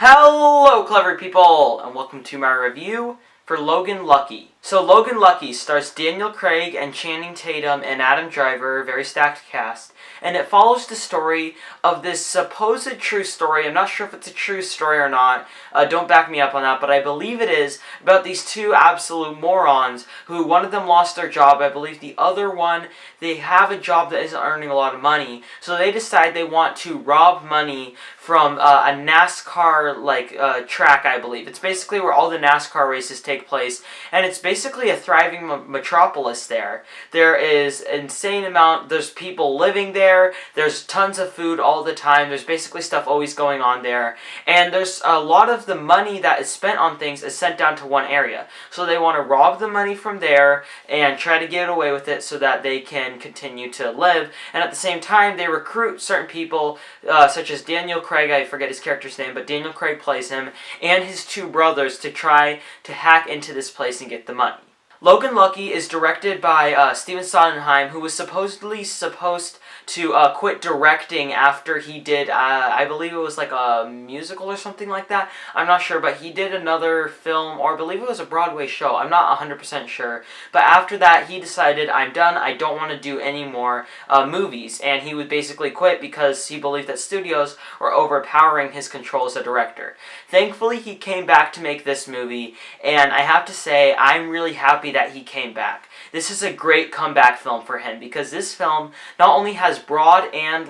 Hello, clever people, and welcome to my review for Logan Lucky. So Logan Lucky stars Daniel Craig and Channing Tatum and Adam Driver, very stacked cast, and it follows the story of this supposed true story. I'm not sure if it's a true story or not. Don't back me up on that, but I believe it is, about these two absolute morons who one of them lost their job. I believe the other one, they have a job that isn't earning a lot of money, so they decide they want to rob money from a NASCAR track, I believe. It's basically where all the NASCAR races take place, and it's basically a thriving metropolis there. There is an insane amount, there's people living there, there's tons of food all the time, there's basically stuff always going on there, and there's a lot of the money that is spent on things is sent down to one area. So they want to rob the money from there and try to get away with it so that they can continue to live, and at the same time they recruit certain people such as Daniel Craig, I forget his character's name, but Daniel Craig plays him, and his two brothers to try to hack into this place and get the money. Logan Lucky is directed by Steven Sondheim, who was supposedly supposed to quit directing after he did, I believe it was like a musical or something like that. I'm not sure, but he did another film, or I believe it was a Broadway show. I'm not 100% sure. But after that, he decided, I'm done, I don't want to do any more movies. And he would basically quit because he believed that studios were overpowering his control as a director. Thankfully, he came back to make this movie, and I have to say, I'm really happy that he came back. This is a great comeback film for him because this film not only has broad and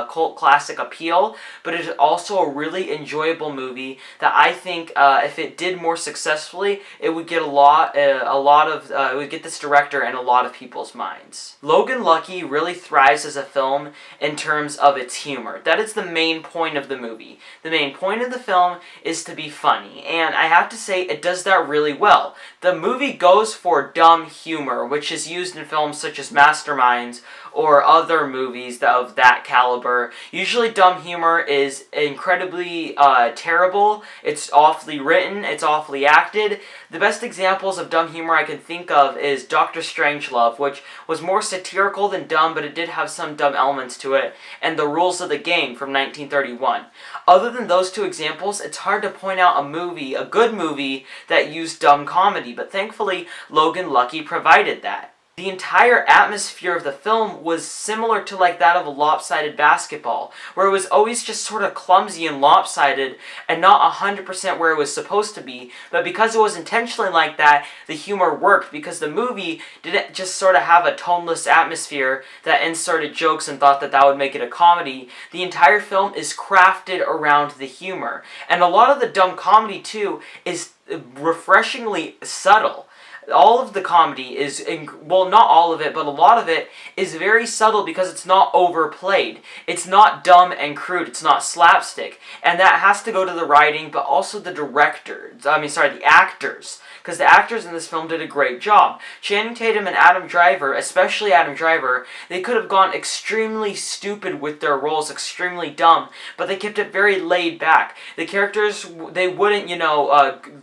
cult classic appeal, but it is also a really enjoyable movie that I think if it did more successfully, it would get it would get this director in a lot of people's minds. Logan Lucky really thrives as a film in terms of its humor. That is the main point of the movie. The main point of the film is to be funny, and I have to say it does that really well. The movie goes for dumb humor, which is used in films such as Masterminds or other movies of that caliber. Usually dumb humor is incredibly terrible, it's awfully written, it's awfully acted. The best examples of dumb humor I can think of is Dr. Strangelove, which was more satirical than dumb, but it did have some dumb elements to it, and The Rules of the Game from 1931. Other than those two examples, it's hard to point out a good movie that used dumb comedy, but thankfully Logan Lucky provided that. The entire atmosphere of the film was similar to that of a lopsided basketball, where it was always just sort of clumsy and lopsided and not 100% where it was supposed to be, but because it was intentionally like that, the humor worked because the movie didn't just sort of have a toneless atmosphere that inserted jokes and thought that would make it a comedy. The entire film is crafted around the humor, and a lot of the dumb comedy too is refreshingly subtle. All of the comedy is, well, not all of it, but a lot of it is very subtle because it's not overplayed. It's not dumb and crude. It's not slapstick. And that has to go to the writing, but also the the actors. Because the actors in this film did a great job. Channing Tatum and Adam Driver, especially Adam Driver, they could have gone extremely stupid with their roles, extremely dumb, but they kept it very laid back. The characters, they wouldn't,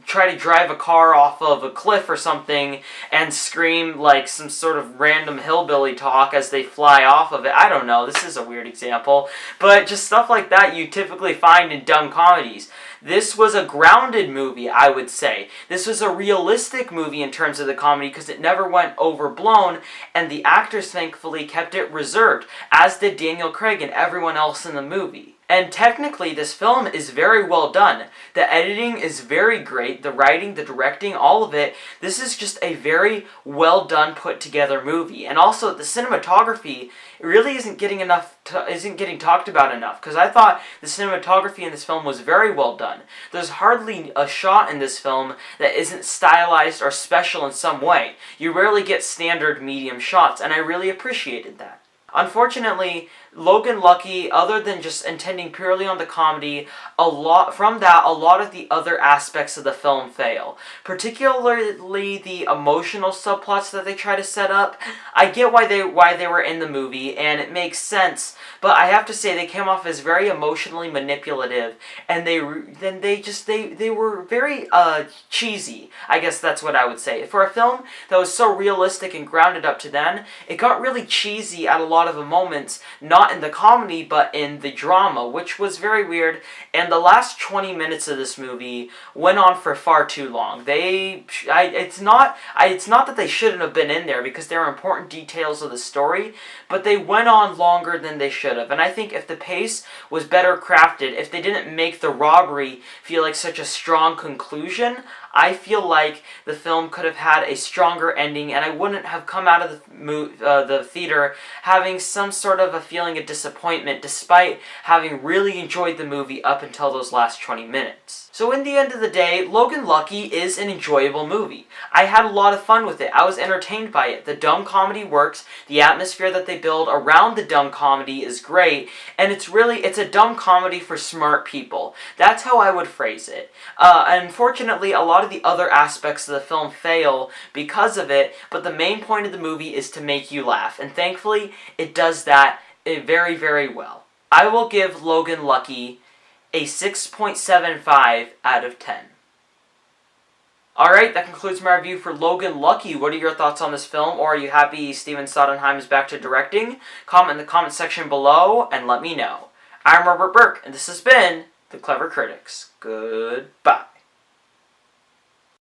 try to drive a car off of a cliff or something and scream like some sort of random hillbilly talk as they fly off of it. I don't know, this is a weird example, but just stuff like that you typically find in dumb comedies. This was a grounded movie, I would say. This was a realistic movie in terms of the comedy because it never went overblown, and the actors thankfully kept it reserved, as did Daniel Craig and everyone else in the movie. And technically, this film is very well done. The editing is very great, the writing, the directing, all of it. This is just a very well done, put together movie. And also, the cinematography really isn't getting talked about enough, because I thought the cinematography in this film was very well done. There's hardly a shot in this film that isn't stylized or special in some way. You rarely get standard medium shots, and I really appreciated that. Unfortunately, Logan Lucky, other than just intending purely on the comedy, a lot of the other aspects of the film fail. Particularly the emotional subplots that they try to set up. I get why they were in the movie, and it makes sense, but I have to say they came off as very emotionally manipulative, and they were very cheesy. I guess that's what I would say. For a film that was so realistic and grounded up to then, it got really cheesy at a lot lot of the moments, not in the comedy, but in the drama, which was very weird. And the last 20 minutes of this movie went on for far too long. It's not that they shouldn't have been in there, because there are important details of the story, but they went on longer than they should have. And I think if the pace was better crafted, if they didn't make the robbery feel like such a strong conclusion, I feel like the film could have had a stronger ending, and I wouldn't have come out of the theater having some sort of a feeling of disappointment, despite having really enjoyed the movie up until those last 20 minutes. So in the end of the day, Logan Lucky is an enjoyable movie. I had a lot of fun with it. I was entertained by it. The dumb comedy works. The atmosphere that they build around the dumb comedy is great, and it's a dumb comedy for smart people. That's how I would phrase it. Unfortunately, a lot of the other aspects of the film fail because of it, but the main point of the movie is to make you laugh, and thankfully, it does that very, very well. I will give Logan Lucky a 6.75 out of 10. Alright, that concludes my review for Logan Lucky. What are your thoughts on this film, or are you happy Steven Sodenheim is back to directing? Comment in the comment section below and let me know. I'm Robert Burke, and this has been The Clever Critics. Goodbye.